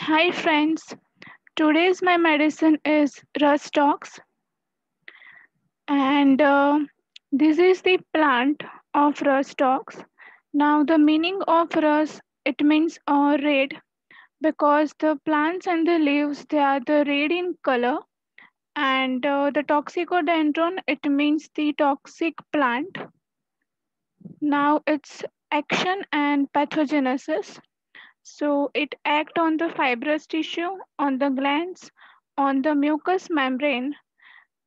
Hi friends, today's my medicine is Rus Tox and this is the plant of Rus Tox. Now the meaning of Rus it means red because the plants and the leaves they are the red in color and the toxicodendron it means the toxic plant. Now its action and pathogenesis. So it acts on the fibrous tissue, on the glands, on the mucous membrane,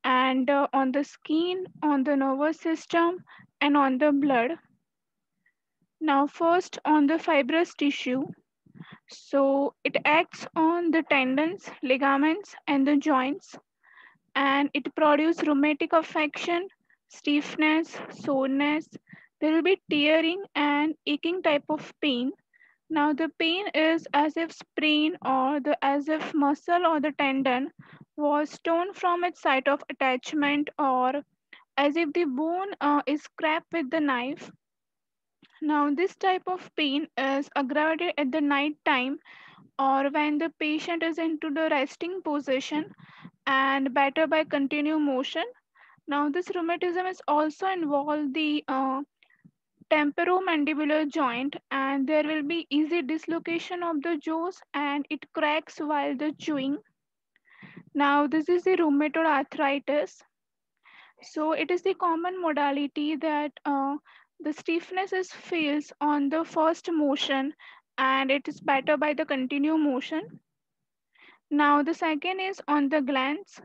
and on the skin, on the nervous system, and on the blood. Now, first on the fibrous tissue. So it acts on the tendons, ligaments, and the joints, and it produces rheumatic affection, stiffness, soreness. There will be tearing and aching type of pain. Now the pain is as if sprain or the as if muscle or the tendon was torn from its site of attachment or as if the bone is scraped with the knife. Now this type of pain is aggravated at the night time or when the patient is into the resting position and better by continued motion. Now this rheumatism is also involved the temporomandibular joint and there will be easy dislocation of the jaws and it cracks while the chewing. Now this is the rheumatoid arthritis. So it is the common modality that the stiffness is feels on the first motion and it is better by the continued motion. Now the second is on the glands.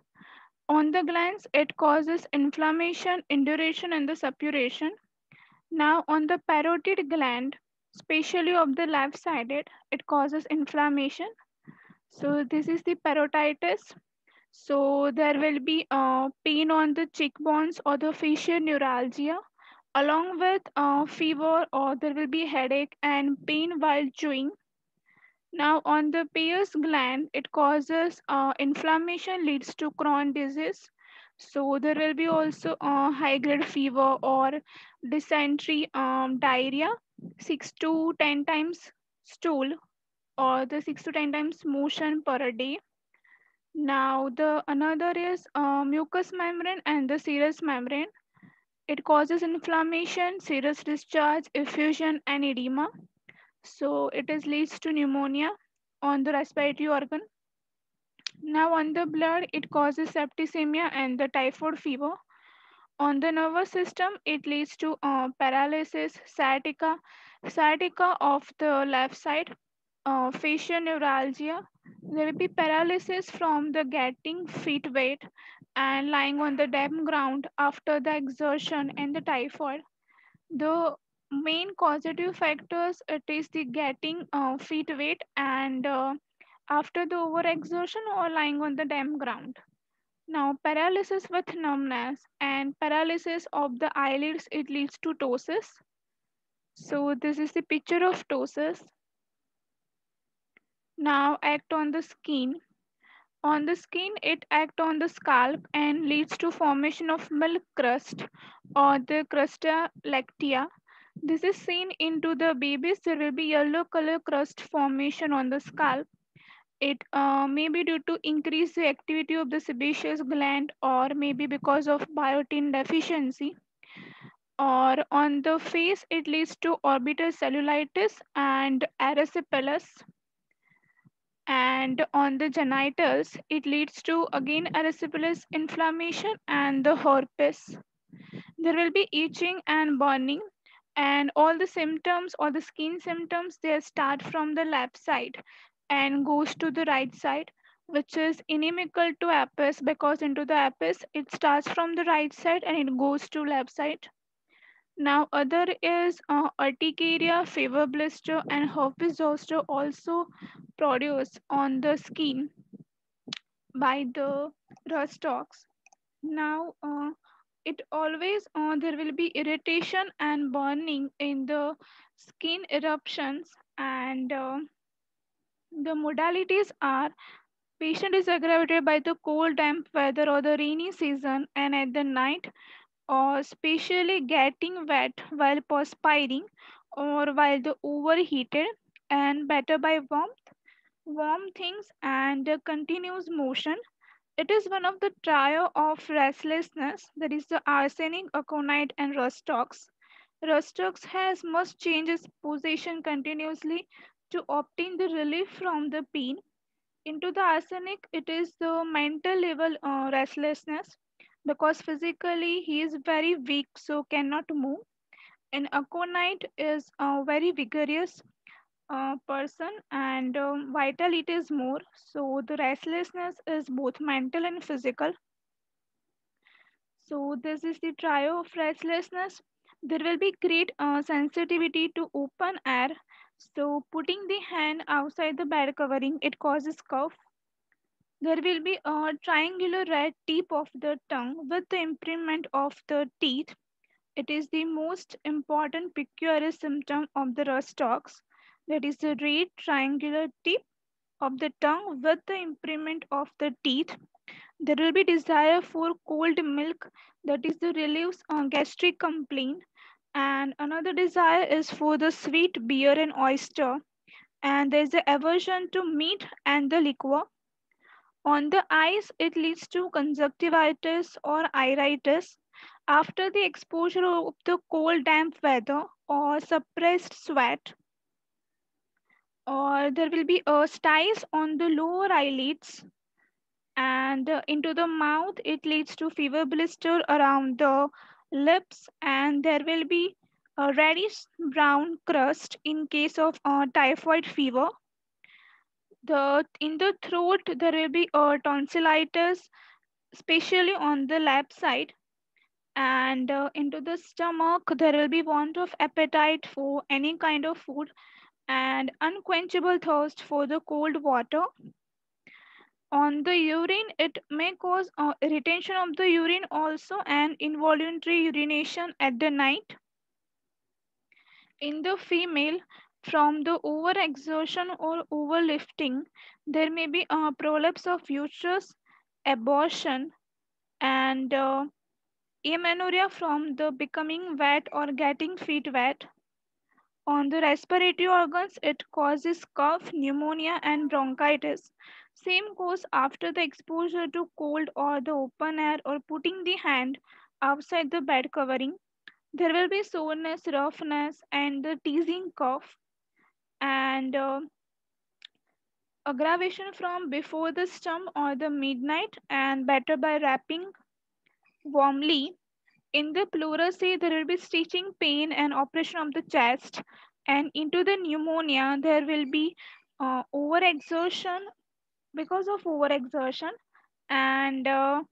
On the glands it causes inflammation, induration and the suppuration. Now, on the parotid gland, especially of the left-sided, it causes inflammation. So, this is the parotitis. So, there will be pain on the cheekbones or the facial neuralgia, along with fever, or there will be headache and pain while chewing. Now, on the Peyer's gland, it causes inflammation, leads to Crohn disease. So, there will be also high grade fever or dysentery, diarrhea, 6 to 10 times stool, or the 6 to 10 times motion per day. Now, the another is mucous membrane and the serous membrane. It causes inflammation, serous discharge, effusion, and edema. So it is leads to pneumonia on the respiratory organ. Now on the blood, it causes septicemia and the typhoid fever. On the nervous system, it leads to paralysis, sciatica of the left side, facial neuralgia. There will be paralysis from the getting feet wet and lying on the damp ground after the exertion and the typhoid. The main causative factors it is the getting feet wet and after the overexertion or lying on the damp ground. Now paralysis with numbness and paralysis of the eyelids it leads to ptosis. So this is the picture of ptosis. Now act on the skin. On the skin it act on the scalp and leads to formation of milk crust or the crusta lactea. This is seen into the babies. There will be yellow color crust formation on the scalp. It may be due to increase the activity of the sebaceous gland or maybe because of biotin deficiency. Or on the face, it leads to orbital cellulitis and erysipelas. And on the genitals, it leads to again erysipelas inflammation and the herpes. There will be itching and burning and all the symptoms or the skin symptoms they start from the left side and goes to the right side which is inimical to apis because into the apis it starts from the right side and it goes to left side. Now other is urticaria, fever blister and herpes zoster also produced on the skin by the rust tox. Now it always there will be irritation and burning in the skin eruptions and the modalities are patient is aggravated by the cold damp weather or the rainy season and at the night or especially getting wet while perspiring or while the overheated and better by warmth. warm things, and continuous motion. It is one of the trio of restlessness, that is the arsenic, aconite, and rustox. Rustox has must change its position continuously to obtain the relief from the pain. Into the arsenic, it is the mental level restlessness because physically he is very weak, so cannot move. And aconite is a very vigorous person, and vital it is more. So the restlessness is both mental and physical. So this is the trio of restlessness. There will be great sensitivity to open air. So putting the hand outside the bed covering, it causes cough. There will be a triangular red tip of the tongue with the impairment of the teeth. It is the most important peculiar symptom of the rust ox. That is the red triangular tip of the tongue with the impairment of the teeth. There will be desire for cold milk, that is the relieves gastric complaint. And another desire is for the sweet beer and oyster. And there is the aversion to meat and the liquor. On the eyes, it leads to conjunctivitis or iritis after the exposure of the cold, damp weather or suppressed sweat. Or there will be a styes on the lower eyelids, and into the mouth. It leads to fever blister around the lips, and there will be a reddish brown crust in case of typhoid fever. The in the throat there will be a tonsillitis, especially on the left side. And into the stomach there will be want of appetite for any kind of food and unquenchable thirst for the cold water. On the urine, it may cause retention of the urine also and involuntary urination at the night. In the female, from the overexertion or overlifting, there may be a prolapse of uterus, abortion, and amenorrhea from the becoming wet or getting feet wet. On the respiratory organs, it causes cough, pneumonia, and bronchitis. Same goes after the exposure to cold or the open air or putting the hand outside the bed covering. There will be soreness, roughness, and the teasing cough, and aggravation from before the storm or the midnight, and better by wrapping warmly. In the pleurisy, there will be stitching pain and operation of the chest. And into the pneumonia, there will be overexertion because of overexertion, and there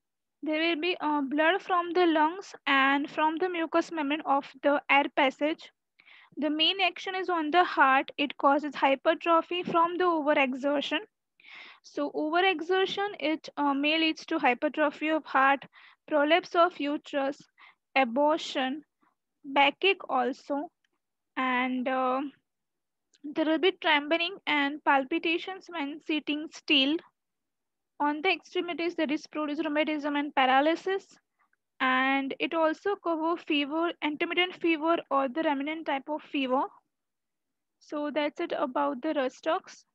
will be blood from the lungs and from the mucous membrane of the air passage. The main action is on the heart. It causes hypertrophy from the overexertion. So overexertion it may leads to hypertrophy of heart, prolapse of uterus, abortion, backache also, and there will be trembling and palpitations when sitting still. On the extremities, there is produce rheumatism and paralysis, and it also cover fever, intermittent fever, or the remnant type of fever. So that's it about the Rustox.